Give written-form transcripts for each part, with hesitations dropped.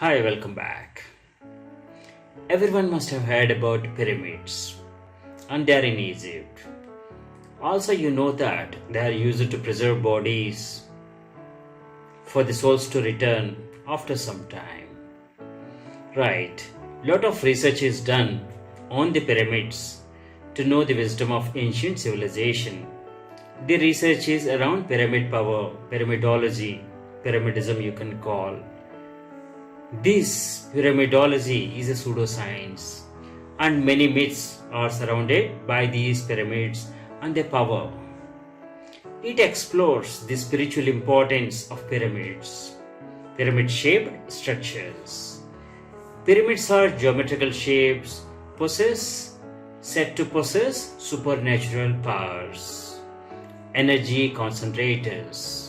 Hi, welcome back. Everyone must have heard about pyramids, and they are in Egypt. Also, you know that they are used to preserve bodies for the souls to return after some time. Right, lot of research is done on the pyramids to know the wisdom of ancient civilization. The research is around pyramid power, pyramidology, pyramidism you can call. This pyramidology is a pseudoscience, and many myths are surrounded by these pyramids and their power. It explores the spiritual importance of pyramids, pyramid-shaped structures. Pyramids are geometrical shapes said to possess supernatural powers, energy concentrators.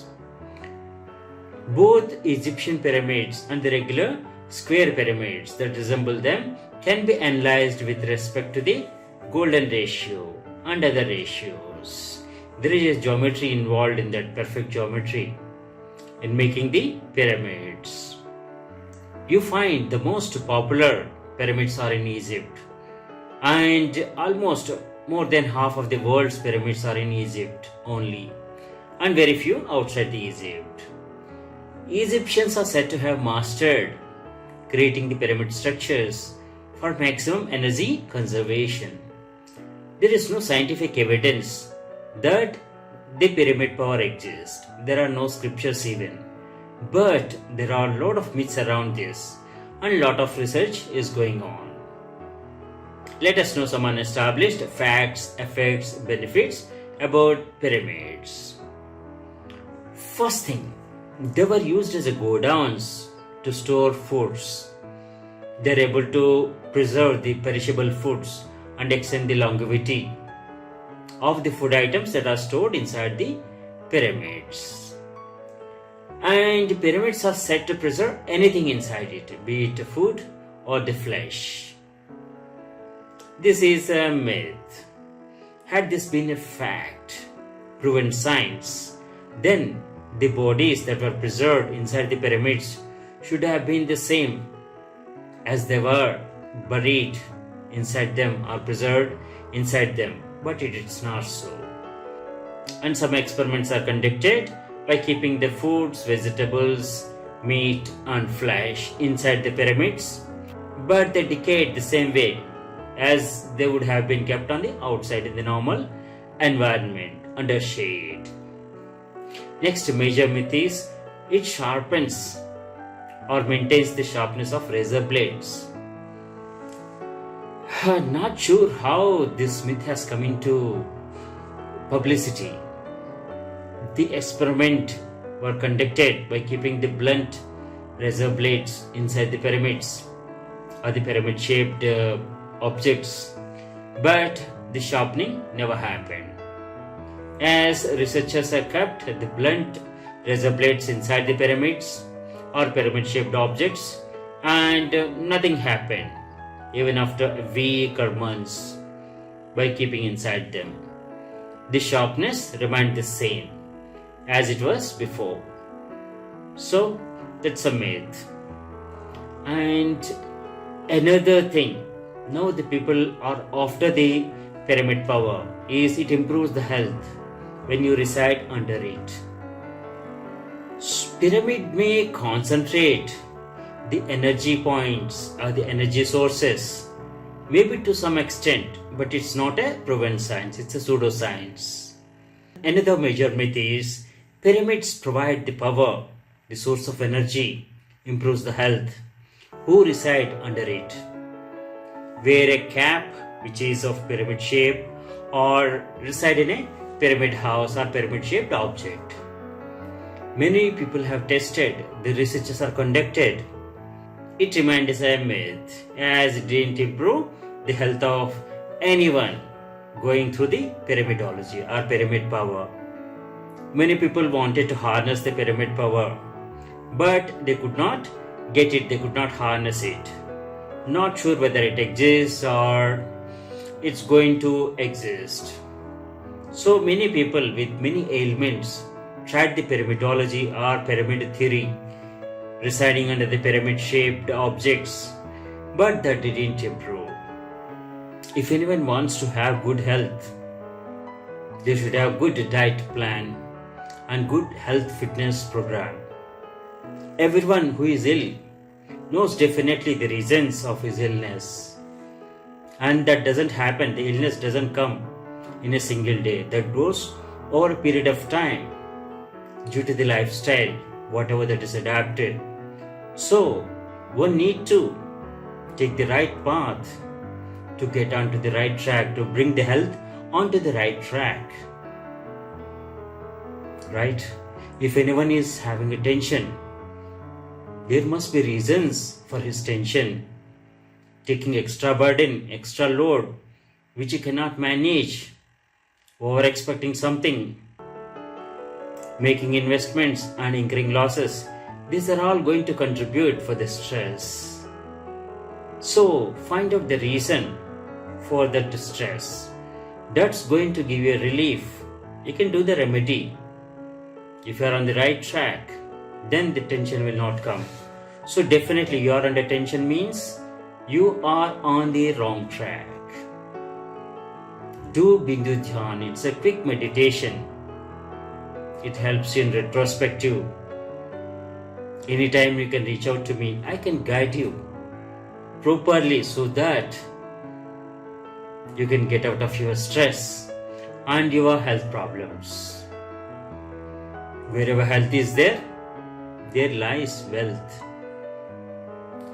Both Egyptian pyramids and the regular square pyramids that resemble them can be analyzed with respect to the golden ratio and other ratios. There is a geometry involved in that, perfect geometry in making the pyramids. You find the most popular pyramids are in Egypt, and almost more than half of the world's pyramids are in Egypt only, and very few outside the Egypt. Egyptians are said to have mastered creating the pyramid structures for maximum energy conservation. There is no scientific evidence that the pyramid power exists. There are no scriptures even. But there are a lot of myths around this, and a lot of research is going on. Let us know some unestablished facts, effects, benefits about pyramids. First thing, they were used as a godowns to store foods. They are able to preserve the perishable foods and extend the longevity of the food items that are stored inside the pyramids. And pyramids are said to preserve anything inside it, be it food or the flesh. This is a myth. Had this been a fact, proven science, then the bodies that were preserved inside the pyramids should have been the same as they were buried inside them or preserved inside them, but it is not so. And some experiments are conducted by keeping the foods, vegetables, meat and flesh inside the pyramids, but they decayed the same way as they would have been kept on the outside in the normal environment under shade. Next major myth is it sharpens or maintains the sharpness of razor blades. Not sure how this myth has come into publicity. The experiment were conducted by keeping the blunt razor blades inside the pyramids or the pyramid shaped objects, but the sharpening never happened, as researchers have kept the blunt razor blades inside the pyramids or pyramid shaped objects, and nothing happened even after a week or months by keeping inside them. The sharpness remained the same as it was before. So that's a myth. And another thing, now the people are after the pyramid power is it improves the health when you reside under it. Pyramid may concentrate the energy points or the energy sources, maybe to some extent, but it's not a proven science, it's a pseudoscience. Another major myth is pyramids provide the power, the source of energy, improves the health. Who reside under it? Wear a cap which is of pyramid shape or reside in a pyramid house or pyramid shaped object. Many people have tested, the researches are conducted. It remained as a myth as it didn't improve the health of anyone going through the pyramidology or pyramid power. Many people wanted to harness the pyramid power, but they could not get it, they could not harness it. Not sure whether it exists or it's going to exist. So many people with many ailments tried the pyramidology or pyramid theory residing under the pyramid-shaped objects, but that didn't improve. If anyone wants to have good health, they should have good diet plan and good health fitness program. Everyone who is ill knows definitely the reasons of his illness. And that doesn't happen, the illness doesn't come in a single day. That goes over a period of time due to the lifestyle, whatever that is adapted. So, one need to take the right path to get onto the right track, to bring the health onto the right track. Right? If anyone is having a tension, there must be reasons for his tension. Taking extra burden, extra load, which he cannot manage, over expecting something, making investments and incurring losses. These are all going to contribute for the stress. So find out the reason for that stress. That's going to give you a relief. You can do the remedy. If you are on the right track, then the tension will not come. So definitely you are under tension means you are on the wrong track. Do Bindu Dhyan. It's a quick meditation. It helps you in retrospective. Anytime you can reach out to me, I can guide you properly so that you can get out of your stress and your health problems. Wherever health is there lies wealth.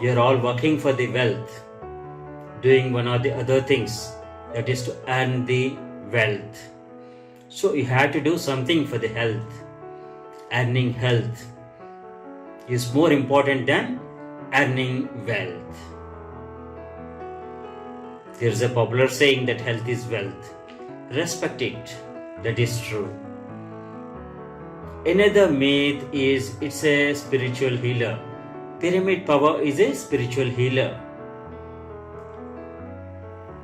You are all working for the wealth, doing one or the other things, that is to earn the wealth. So you have to do something for the health. Earning health is more important than earning wealth. There is a popular saying that health is wealth. Respect it. That is true. Another myth is it's a spiritual healer. Pyramid power is a spiritual healer.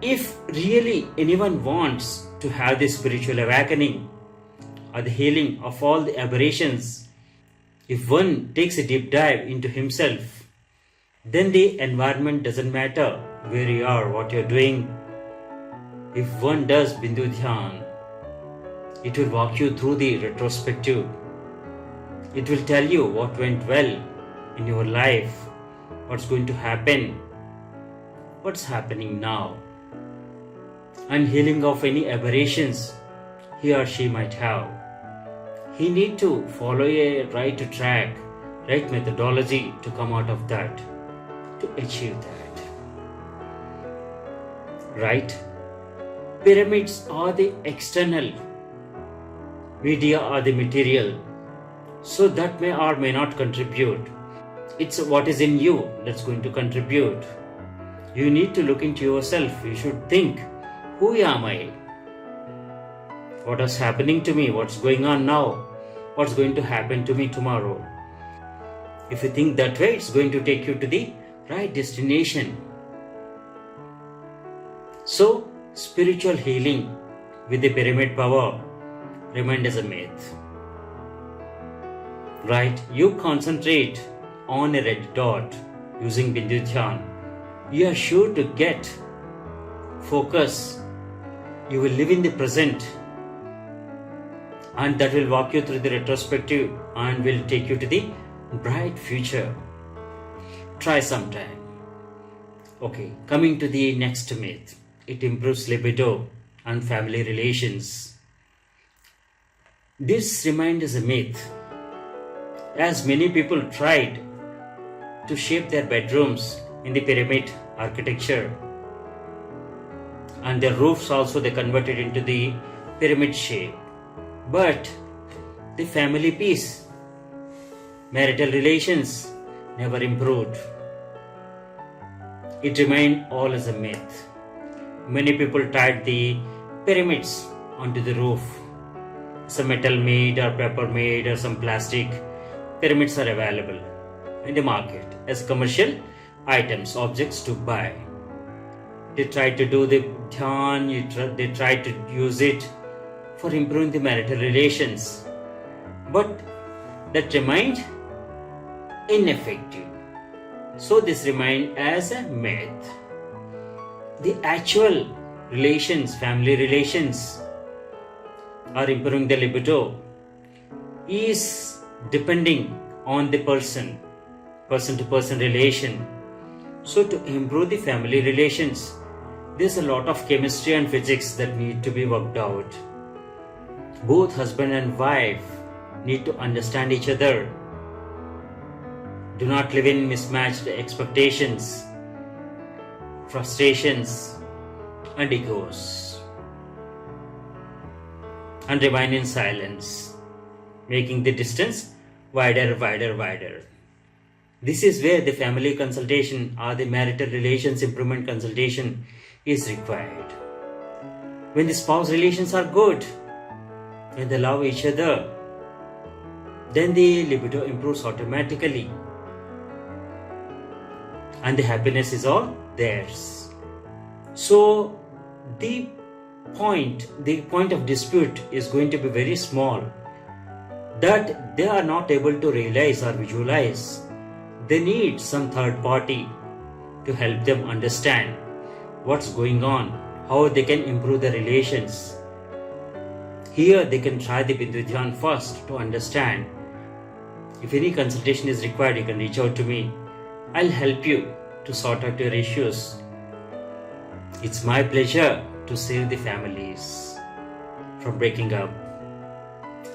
If really anyone wants to have this spiritual awakening or the healing of all the aberrations, if one takes a deep dive into himself, then the environment doesn't matter where you are, what you're doing. If one does Bindu Dhyan, it will walk you through the retrospective. It will tell you what went well in your life, what's going to happen, what's happening now, and healing of any aberrations he or she might have. He need to follow a right track, right methodology to come out of that, to achieve that. Right? Pyramids are the external, media are the material, so that may or may not contribute. It's what is in you that's going to contribute. You need to look into yourself. You should think, who am I? What is happening to me? What's going on now? What's going to happen to me tomorrow? If you think that way, it's going to take you to the right destination. So, spiritual healing with the pyramid power remained as a myth. Right? You concentrate on a red dot using Bindu Dhyan. You are sure to get focus. You will live in the present, and that will walk you through the retrospective and will take you to the bright future. Try sometime. Okay, coming to the next myth. It improves libido and family relations. This remained as a myth, as many people tried to shape their bedrooms in the pyramid architecture, and their roofs also they converted into the pyramid shape. But the family peace, marital relations never improved. It remained all as a myth. Many people tied the pyramids onto the roof. Some metal made or paper made or some plastic pyramids are available in the market as commercial items, objects to buy. They tried to do the dhyan, they tried to use it for improving the marital relations. But that remained ineffective. So this remains as a myth. The actual relations, family relations, are improving the libido is depending on the person to person relation. So to improve the family relations, there's a lot of chemistry and physics that need to be worked out. Both husband and wife need to understand each other. Do not live in mismatched expectations, frustrations, and egos, and remain in silence, making the distance wider. This is where the family consultation or the marital relations improvement consultation is required. When the spouse relations are good, when they love each other, then the libido improves automatically and the happiness is all theirs. So the point of dispute is going to be very small, that they are not able to realize or visualize. They need some third party to help them understand what's going on, how they can improve the relations. Here they can try the Bindu Dhyan first to understand. If any consultation is required, you can reach out to me. I'll help you to sort out your issues. It's my pleasure to save the families from breaking up.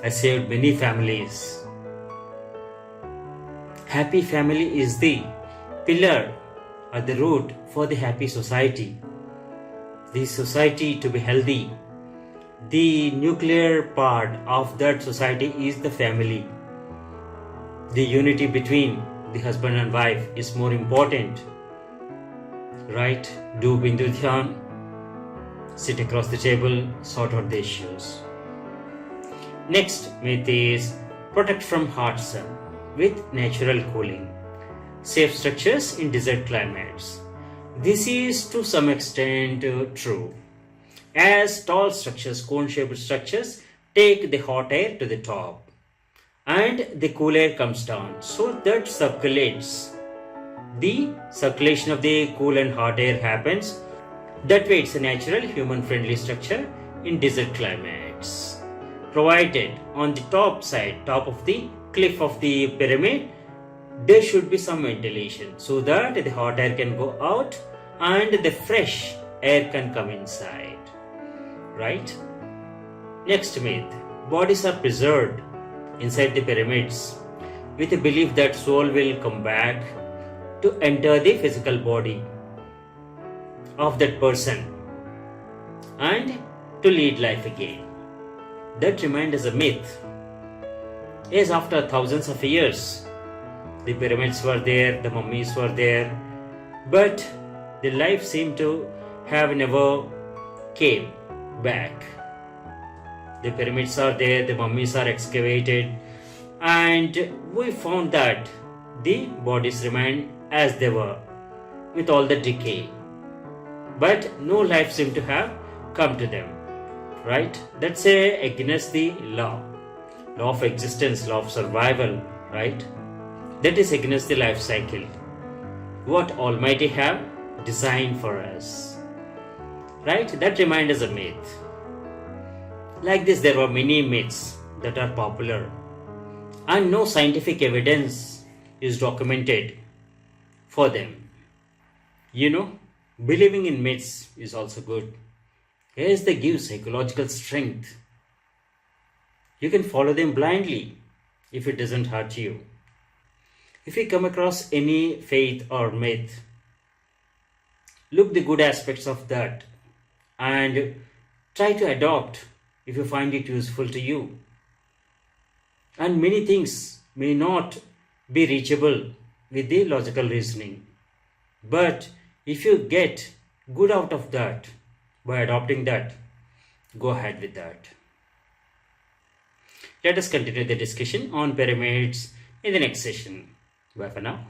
I saved many families. Happy family is the pillar or the root for the happy society. The society to be healthy, the nuclear part of that society is the family. The unity between the husband and wife is more important. Right? Do Bindu Dhyan, sit across the table, sort out the issues. Next myth is protect from hot sun with natural cooling. Safe structures in desert climates. This is to some extent true, as tall structures, cone-shaped structures, take the hot air to the top and the cool air comes down, so that circulates. The circulation of the cool and hot air happens. That way it's a natural human-friendly structure in desert climates. Provided on the top of the cliff of the pyramid, there should be some ventilation so that the hot air can go out and the fresh air can come inside. Right? Next myth. Bodies are preserved inside the pyramids with a belief that soul will come back to enter the physical body of that person and to lead life again. That remained as a myth. Yes, after thousands of years, the pyramids were there, the mummies were there, but the life seemed to have never came back. The pyramids are there, the mummies are excavated, and we found that the bodies remained as they were with all the decay, but no life seemed to have come to them. Right? That's against the law of existence, law of survival. Right? That is against the life cycle, what Almighty have designed for us. Right? That remained as a myth. Like this, there were many myths that are popular and no scientific evidence is documented for them. Believing in myths is also good, as they give psychological strength. You can follow them blindly if it doesn't hurt you. If you come across any faith or myth, look the good aspects of that and try to adopt if you find it useful to you. And many things may not be reachable with the logical reasoning, but if you get good out of that by adopting that, go ahead with that. Let us continue the discussion on pyramids in the next session. Bye for now.